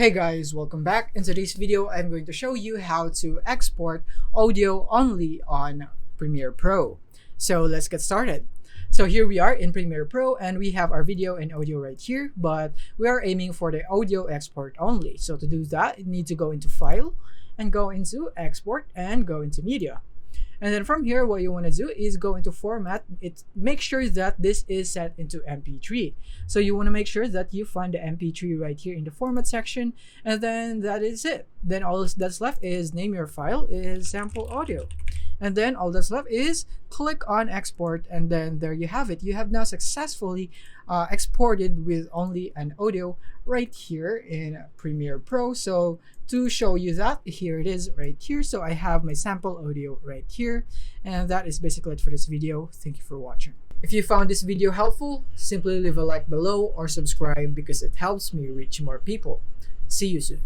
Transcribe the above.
Hey guys, welcome back. In today's video, I'm going to show you how to export audio only on Premiere Pro. So let's get started. So here we are in Premiere Pro and we have our video and audio right here, but we are aiming for the audio export only. So to do that, you need to go into File and go into Export and go into Media. And then from here, what you want to do is go into Format. Make sure that this is set into MP3. So you want to make sure that you find the MP3 right here in the Format section, and then that is it. Then all that's left is name your file is sample audio. And then all that's left is click on Export, and then there you have it. You have now successfully exported with only an audio right here in Premiere Pro. So to show you that, here it is right here. So I have my sample audio right here, and that is basically it for this video. Thank you for watching. If you found this video helpful, simply leave a like below or subscribe because it helps me reach more people. See you soon.